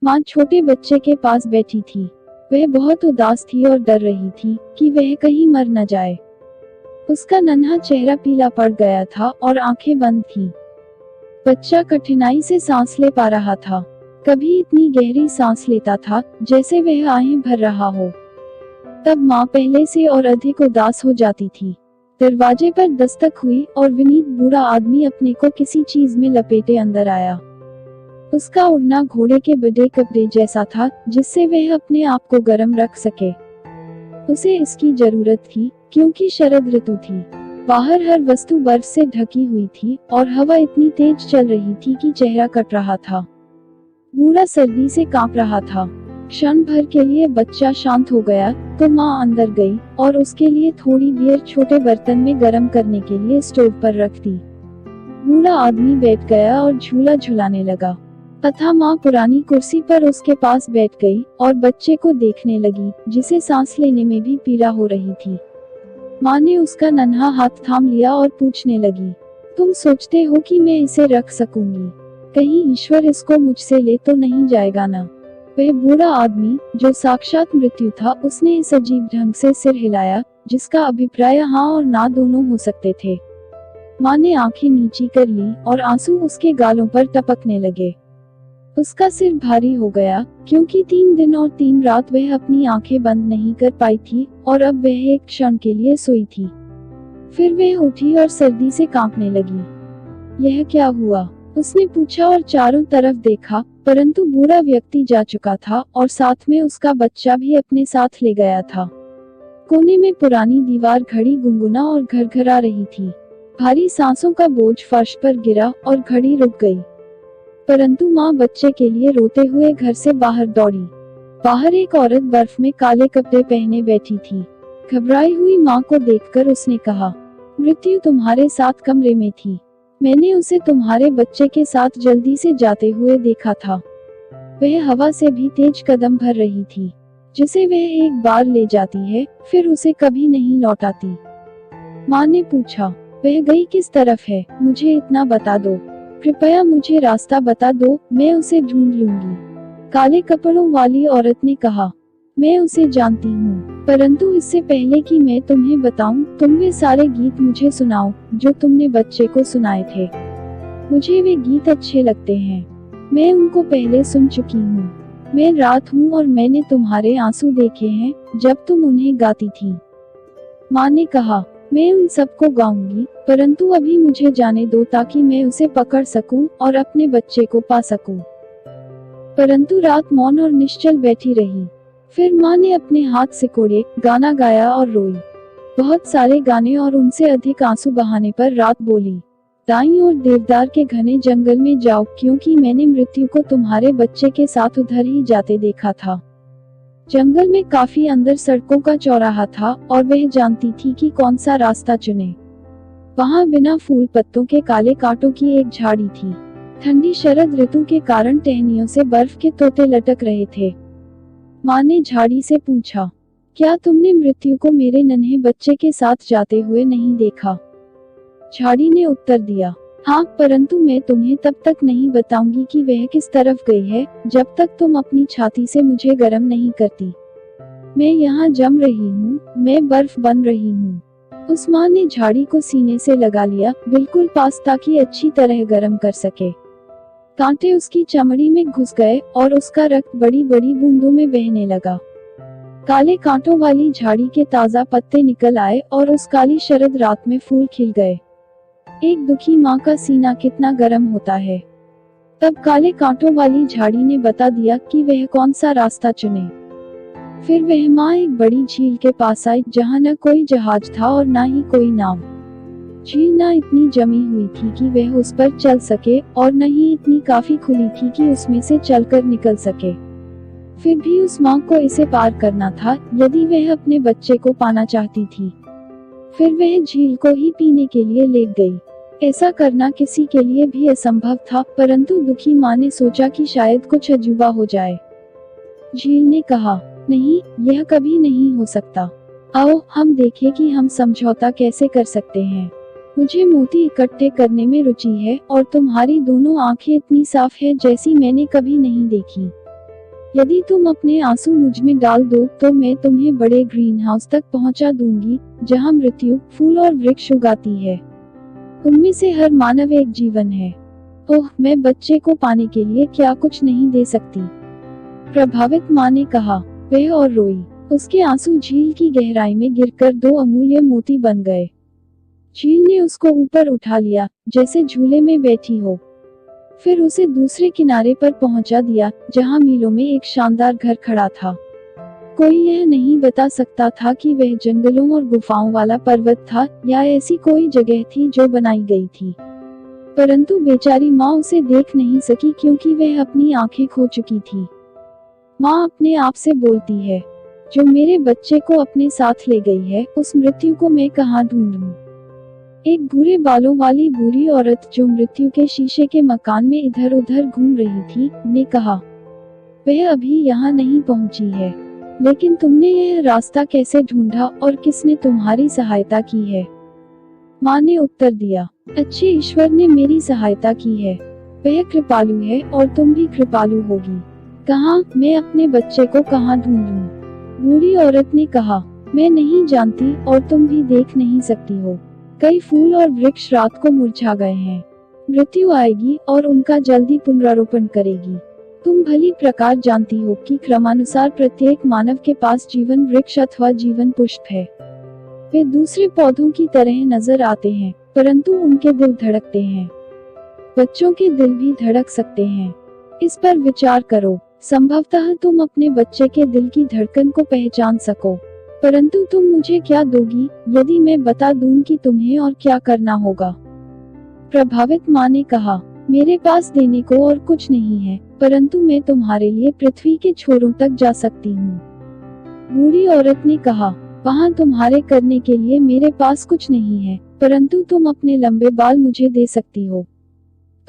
माँ छोटे बच्चे के पास बैठी थी। वह बहुत उदास थी और डर रही थी कि वह कहीं मर न जाए। उसका नन्हा चेहरा पीला पड़ गया था और आंखें बंद थीं। बच्चा कठिनाई से सांस ले पा रहा था। कभी इतनी गहरी सांस लेता था जैसे वह आहें भर रहा हो। तब माँ पहले से और अधिक उदास हो जाती थी। दरवाजे पर दस्तक हुई और विनीत बूढ़ा आदमी अपने को किसी चीज में लपेटे अंदर आया। उसका उड़ना घोड़े के बड़े कपड़े जैसा था जिससे वह अपने आप को गर्म रख सके। उसे इसकी जरूरत थी क्योंकि शरद ऋतु थी। बाहर हर वस्तु बर्फ से ढकी हुई थी और हवा इतनी तेज चल रही थी कि चेहरा कट रहा था। बूढ़ा सर्दी से कांप रहा था। क्षण भर के लिए बच्चा शांत हो गया तो माँ अंदर गई और उसके लिए थोड़ी बियर छोटे बर्तन में गर्म करने के लिए स्टोव पर रख दी। बूढ़ा आदमी बैठ गया और झूला झुलाने लगा तथा माँ पुरानी कुर्सी पर उसके पास बैठ गई और बच्चे को देखने लगी जिसे सांस लेने में भी पीड़ा हो रही थी। माँ ने उसका नन्हा हाथ थाम लिया और पूछने लगी, तुम सोचते हो कि मैं इसे रख सकूंगी? कहीं ईश्वर इसको मुझसे ले तो नहीं जाएगा ना? वह बूढ़ा आदमी जो साक्षात मृत्यु था, उसने इस अजीब ढंग से सिर हिलाया जिसका अभिप्राय हाँ और ना दोनों हो सकते थे। माँ ने आंखें नीची कर ली और आंसू उसके गालों पर टपकने लगे। उसका सिर भारी हो गया क्योंकि 3 दिन और 3 रात वह अपनी आंखें बंद नहीं कर पाई थी और अब वह एक क्षण के लिए सोई थी। फिर वह उठी और सर्दी से कांपने लगी। यह क्या हुआ? उसने पूछा और चारों तरफ देखा, परंतु बूढ़ा व्यक्ति जा चुका था और साथ में उसका बच्चा भी अपने साथ ले गया था। कोने में पुरानी दीवार घड़ी गुनगुना और घरघरा रही थी। भारी सांसों का बोझ फर्श पर गिरा और घड़ी रुक गई। परंतु माँ बच्चे के लिए रोते हुए घर से बाहर दौड़ी। बाहर एक औरत बर्फ में काले कपड़े पहने बैठी थी। घबराई हुई माँ को देखकर उसने कहा, मृत्यु तुम्हारे साथ कमरे में थी। मैंने उसे तुम्हारे बच्चे के साथ जल्दी से जाते हुए देखा था। वह हवा से भी तेज कदम भर रही थी। जिसे वह एक बार ले जाती है फिर उसे कभी नहीं लौटाती। माँ ने पूछा, वह गई किस तरफ है? मुझे इतना बता दो। कृपया मुझे रास्ता बता दो, मैं उसे ढूंढ लूंगी। काले कपड़ों वाली औरत ने कहा, मैं उसे जानती हूँ, परंतु इससे पहले कि मैं तुम्हें बताऊं, तुम वे सारे गीत मुझे सुनाओ जो तुमने बच्चे को सुनाए थे। मुझे वे गीत अच्छे लगते हैं। मैं उनको पहले सुन चुकी हूँ। मैं रात हूँ और मैंने तुम्हारे आंसू देखे हैं जब तुम उन्हें गाती थी। माँ ने कहा, मैं उन सबको गाऊंगी, परंतु अभी मुझे जाने दो ताकि मैं उसे पकड़ सकूं और अपने बच्चे को पा सकूं। परंतु रात मौन और निश्चल बैठी रही। फिर माँ ने अपने हाथ सिकोड़े, गाना गाया और रोई। बहुत सारे गाने और उनसे अधिक आंसू बहाने पर रात बोली, दाईं ओर देवदार के घने जंगल में जाओ क्योंकि मैंने मृत्यु को तुम्हारे बच्चे के साथ उधर ही जाते देखा था। जंगल में काफी अंदर सड़कों का चौराहा था और वह जानती थी कि कौन सा रास्ता चुने। वहाँ बिना फूल पत्तों के काले कांटों की एक झाड़ी थी। ठंडी शरद ऋतु के कारण टहनियों से बर्फ के तोते लटक रहे थे। माँ ने झाड़ी से पूछा, क्या तुमने मृत्यु को मेरे नन्हे बच्चे के साथ जाते हुए नहीं देखा? झाड़ी ने उत्तर दिया, हाँ, परंतु मैं तुम्हें तब तक नहीं बताऊंगी कि वह किस तरफ गई है जब तक तुम अपनी छाती से मुझे गर्म नहीं करती। मैं यहाँ जम रही हूँ, मैं बर्फ बन रही हूँ। उस माँ ने झाड़ी को सीने से लगा लिया, बिल्कुल पास, ताकि अच्छी तरह गर्म कर सके। कांटे उसकी चमड़ी में घुस गए और उसका रक्त बड़ी बड़ी बूंदों में बहने लगा। काले कांटों वाली झाड़ी के ताजा पत्ते निकल आए और उस काली शरद रात में फूल खिल गए। एक दुखी माँ का सीना कितना गर्म होता है। तब काले कांटों वाली झाड़ी ने बता दिया कि वह कौन सा रास्ता चुने। फिर वह माँ एक बड़ी झील के पास आई जहाँ न कोई जहाज था और न ही कोई नाव। झील न इतनी जमी हुई थी कि वह उस पर चल सके और न ही इतनी काफी खुली थी कि उसमें से चलकर निकल सके। फिर भी उस माँ को इसे पार करना था यदि वह अपने बच्चे को पाना चाहती थी। फिर वह झील को ही पीने के लिए लेट गई। ऐसा करना किसी के लिए भी असंभव था, परंतु दुखी माँ ने सोचा कि शायद कुछ अजूबा हो जाए। झील ने कहा, नहीं, यह कभी नहीं हो सकता। आओ हम देखें कि हम समझौता कैसे कर सकते हैं। मुझे मोती इकट्ठे करने में रुचि है और तुम्हारी दोनों आंखें इतनी साफ है जैसी मैंने कभी नहीं देखी। यदि तुम अपने आंसू मुझ में डाल दो तो मैं तुम्हें बड़े ग्रीन हाउस तक पहुंचा दूंगी, जहां मृत्यु फूल और वृक्ष उगाती है। उनमें से हर मानव एक जीवन है। ओह, मैं बच्चे को पाने के लिए क्या कुछ नहीं दे सकती, प्रभावित माँ ने कहा। वह और रोई। उसके आंसू झील की गहराई में गिरकर 2 अमूल्य मोती बन गए। झील ने उसको ऊपर उठा लिया, जैसे झूले में बैठी हो। फिर उसे दूसरे किनारे पर पहुंचा दिया, जहां मीलों में एक शानदार घर खड़ा था। कोई यह नहीं बता सकता था कि वह जंगलों और गुफाओं वाला पर्वत था या ऐसी कोई जगह थी जो बनाई गई थी। परंतु बेचारी माँ उसे देख नहीं सकी क्योंकि वह अपनी आंखें खो चुकी थी। माँ अपने आप से बोलती है, जो मेरे बच्चे को अपने साथ ले गई है, उस मृत्यु को मैं कहाँ ढूंढूं? एक भूरे बालों वाली बूढ़ी औरत जो मृत्यु के शीशे के मकान में इधर उधर घूम रही थी, ने कहा, वह अभी यहाँ नहीं पहुँची है, लेकिन तुमने यह रास्ता कैसे ढूंढा और किसने तुम्हारी सहायता की है? माँ ने उत्तर दिया, अच्छे ईश्वर ने मेरी सहायता की है। वह कृपालु है और तुम भी कृपालु होगी। कहाँ, मैं अपने बच्चे को कहाँ ढूंढूं? बूढ़ी औरत ने कहा, मैं नहीं जानती और तुम भी देख नहीं सकती हो। कई फूल और वृक्ष रात को मुरझा गए हैं। मृत्यु आएगी और उनका जल्दी पुनरारोपण करेगी। तुम भली प्रकार जानती हो कि क्रमानुसार प्रत्येक मानव के पास जीवन वृक्ष अथवा जीवन पुष्प है। वे दूसरे पौधों की तरह नजर आते हैं, परंतु उनके दिल धड़कते हैं। बच्चों के दिल भी धड़क सकते हैं। इस पर विचार करो। संभवतः तुम अपने बच्चे के दिल की धड़कन को पहचान सको, परंतु तुम मुझे क्या दोगी यदि मैं बता दूं कि तुम्हें और क्या करना होगा? प्रभावित माँ ने कहा, मेरे पास देने को और कुछ नहीं है, परंतु मैं तुम्हारे लिए पृथ्वी के छोरों तक जा सकती हूँ। बूढ़ी औरत ने कहा, वहाँ तुम्हारे करने के लिए मेरे पास कुछ नहीं है, परंतु तुम अपने लंबे बाल मुझे दे सकती हो।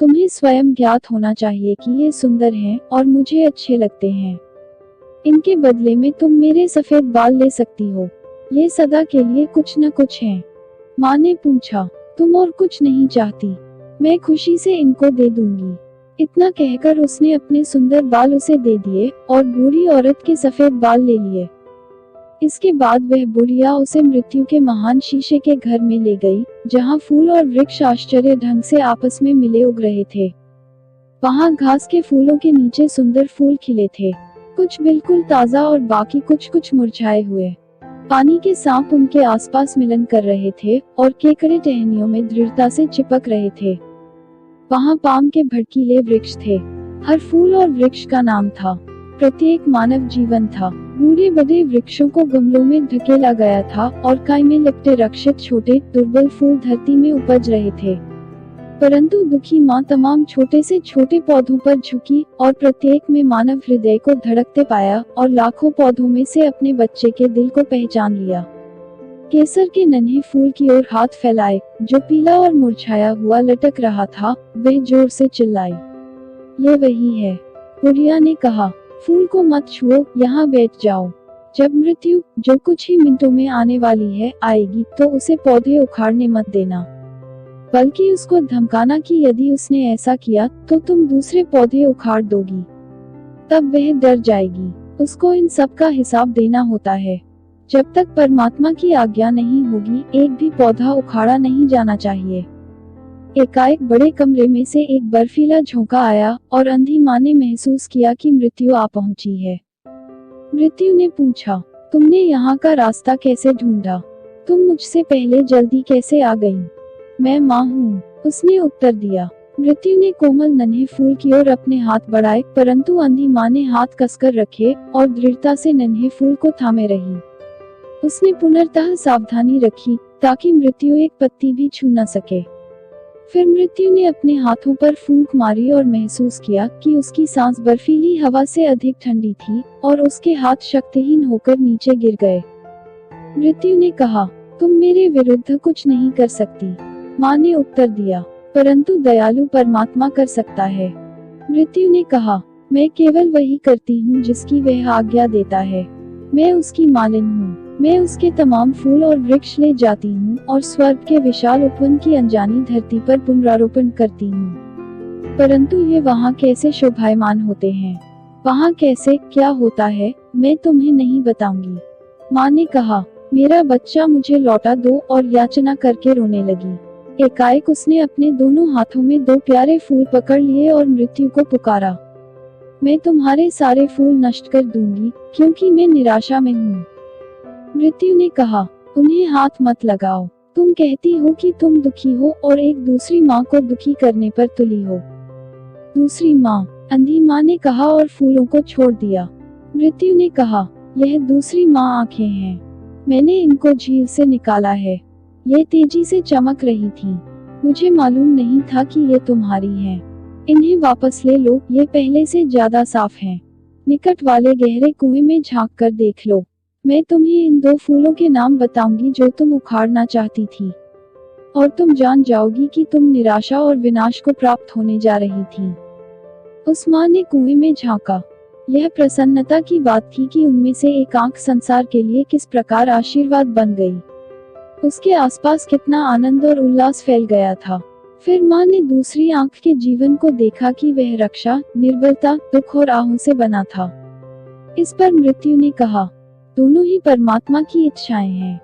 तुम्हें स्वयं ज्ञात होना चाहिए कि ये सुंदर हैं और मुझे अच्छे लगते हैं। इनके बदले में तुम मेरे सफेद बाल ले सकती हो। ये सदा के लिए कुछ न कुछ हैं। माँ ने पूछा, तुम और कुछ नहीं चाहती? मैं खुशी से इनको दे दूंगी। इतना कहकर उसने अपने सुंदर बाल उसे दे दिए और बूढ़ी औरत के सफेद बाल ले लिए। इसके बाद वह बुढ़िया उसे मृत्यु के महान शीशे के घर में ले गई, जहाँ फूल और वृक्ष आश्चर्य ढंग से आपस में मिले उग रहे थे। वहाँ घास के फूलों के नीचे सुंदर फूल खिले थे, कुछ बिल्कुल ताजा और बाकी कुछ मुरझाए हुए। पानी के सांप उनके आसपास मिलन कर रहे थे और केकड़े टहनियों में दृढ़ता से चिपक रहे थे। वहाँ पाम के भड़कीले वृक्ष थे। हर फूल और वृक्ष का नाम था। प्रत्येक मानव जीवन था। बूढ़े बड़े वृक्षों को गमलों में ढकेला गया था और काई में लिपटे रक्षित छोटे दुर्बल फूल धरती में उपज रहे थे। परंतु दुखी माँ तमाम छोटे से छोटे पौधों पर झुकी और प्रत्येक में मानव हृदय को धड़कते पाया और लाखों पौधों में से अपने बच्चे के दिल को पहचान लिया। केसर के नन्हे फूल की ओर हाथ फैलाए, जो पीला और मुरझाया हुआ लटक रहा था। वह जोर से चिल्लाई, ये वही है। बुढ़िया ने कहा, फूल को मत छुओ, यहाँ बैठ जाओ। जब मृत्यु, जो कुछ ही मिनटों में आने वाली है, आएगी तो उसे पौधे उखाड़ने मत देना, बल्कि उसको धमकाना कि यदि उसने ऐसा किया तो तुम दूसरे पौधे उखाड़ दोगी। तब वह डर जाएगी। उसको इन सब का हिसाब देना होता है। जब तक परमात्मा की आज्ञा नहीं होगी, एक भी पौधा उखाड़ा नहीं जाना चाहिए। एकाएक बड़े कमरे में से एक बर्फीला झोंका आया और अंधी माँ ने महसूस किया कि मृत्यु आ पहुंची है। मृत्यु ने पूछा, तुमने यहाँ का रास्ता कैसे ढूंढा? तुम मुझसे पहले जल्दी कैसे आ गई? मैं माँ हूँ, उसने उत्तर दिया। मृत्यु ने कोमल नन्हे फूल की ओर अपने हाथ बढ़ाए, परंतु अंधी माँ ने हाथ कसकर रखे और दृढ़ता से नन्हे फूल को थामे रही। उसने पुनर्तः सावधानी रखी ताकि मृत्यु एक पत्ती भी छू न सके। फिर मृत्यु ने अपने हाथों पर फूंक मारी और महसूस किया कि उसकी सांस बर्फीली हवा से अधिक ठंडी थी और उसके हाथ शक्तिहीन होकर नीचे गिर गए। मृत्यु ने कहा, तुम मेरे विरुद्ध कुछ नहीं कर सकती। माँ ने उत्तर दिया, परंतु दयालु परमात्मा कर सकता है। मृत्यु ने कहा, मैं केवल वही करती हूँ जिसकी वह आज्ञा देता है। मैं उसकी मालिन हूँ। मैं उसके तमाम फूल और वृक्ष ले जाती हूँ और स्वर्ग के विशाल उपवन की अनजानी धरती पर पुनरारोपण करती हूँ। परंतु ये वहाँ कैसे शोभायमान होते हैं। वहाँ कैसे क्या होता है मैं तुम्हें नहीं बताऊंगी। माँ ने कहा, मेरा बच्चा मुझे लौटा दो, और याचना करके रोने लगी। एकाएक उसने अपने दोनों हाथों में 2 प्यारे फूल पकड़ लिए और मृत्यु को पुकारा, मैं तुम्हारे सारे फूल नष्ट कर दूंगी, क्योंकि मैं निराशा में हूँ। मृत्यु ने कहा, उन्हें हाथ मत लगाओ, तुम कहती हो कि तुम दुखी हो और एक दूसरी माँ को दुखी करने पर तुली हो। दूसरी माँ, अंधी माँ ने कहा और फूलों को छोड़ दिया। मृत्यु ने कहा, यह दूसरी माँ आंखें हैं, मैंने इनको झील से निकाला है, ये तेजी से चमक रही थी, मुझे मालूम नहीं था कि ये तुम्हारी हैं। इन्हें वापस ले लो, ये पहले से ज्यादा साफ हैं। निकट वाले गहरे कुएं में झांक कर देख लो, मैं तुम्हें इन 2 फूलों के नाम बताऊंगी जो तुम उखाड़ना चाहती थी, और तुम जान जाओगी कि तुम निराशा और विनाश को प्राप्त होने जा रही थी। उस माँ ने कुएं में झांका। यह प्रसन्नता की बात थी कि उनमें से एक आंख संसार के लिए किस प्रकार आशीर्वाद बन गई। उसके आसपास कितना आनंद और उल्लास फैल गया था। फिर माँ ने दूसरी आंख के जीवन को देखा कि वह रक्षा, निर्बलता, दुख और आहों से बना था। इस पर मृत्यु ने कहा, दोनों ही परमात्मा की इच्छाएं हैं।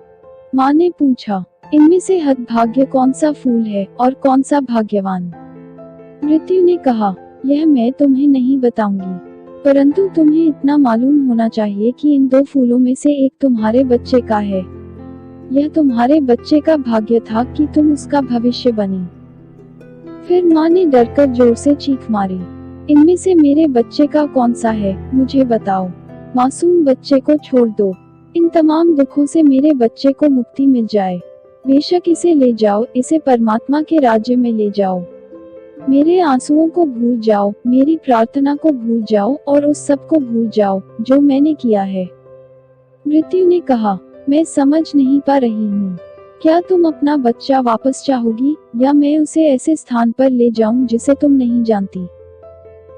माँ ने पूछा, इनमें से हतभाग्य कौन सा फूल है और कौन सा भाग्यवान? मृत्यु ने कहा, यह मैं तुम्हें नहीं बताऊंगी, परंतु तुम्हें इतना मालूम होना चाहिए कि इन 2 फूलों में से एक तुम्हारे बच्चे का है। यह तुम्हारे बच्चे का भाग्य था कि तुम उसका भविष्य बनी। फिर माँ ने डरकर जोर से चीख मारी, इनमें से मेरे बच्चे का कौन सा है, मुझे बताओ। मासूम बच्चे को छोड़ दो, इन तमाम दुखों से मेरे बच्चे को मुक्ति मिल जाए। बेशक इसे ले जाओ, इसे परमात्मा के राज्य में ले जाओ। मेरे आंसुओं को भूल जाओ, मेरी प्रार्थना को भूल जाओ और उस सब को भूल जाओ जो मैंने किया है। मृत्यु ने कहा, मैं समझ नहीं पा रही हूँ, क्या तुम अपना बच्चा वापस चाहोगी या मैं उसे ऐसे स्थान पर ले जाऊं जिसे तुम नहीं जानती?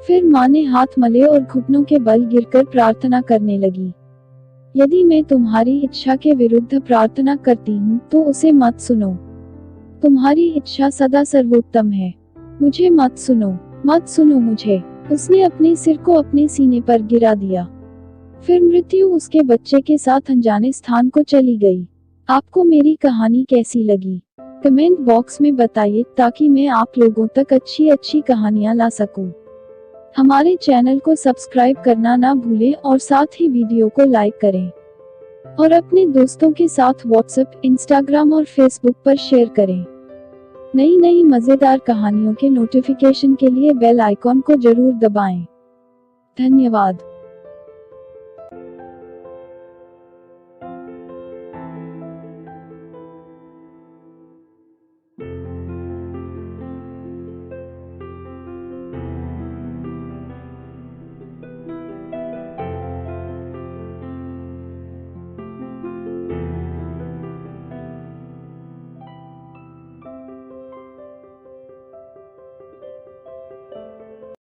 फिर माँ ने हाथ मले और घुटनों के बल गिरकर प्रार्थना करने लगी, यदि मैं तुम्हारी इच्छा के विरुद्ध प्रार्थना करती हूँ तो उसे मत सुनो। तुम्हारी इच्छा सदा सर्वोत्तम है, मुझे मत सुनो, मत सुनो मुझे। उसने अपने सिर को अपने सीने पर गिरा दिया। फिर मृत्यु उसके बच्चे के साथ अनजाने स्थान को चली गई। आपको मेरी कहानी कैसी लगी? कमेंट बॉक्स में बताइए ताकि मैं आप लोगों तक अच्छी कहानियां ला सकूं। हमारे चैनल को सब्सक्राइब करना ना भूलें और साथ ही वीडियो को लाइक करें और अपने दोस्तों के साथ व्हाट्सएप, इंस्टाग्राम और फेसबुक पर शेयर करें। नई मजेदार कहानियों के नोटिफिकेशन के लिए बेल आइकॉन को जरूर दबाएं। धन्यवाद।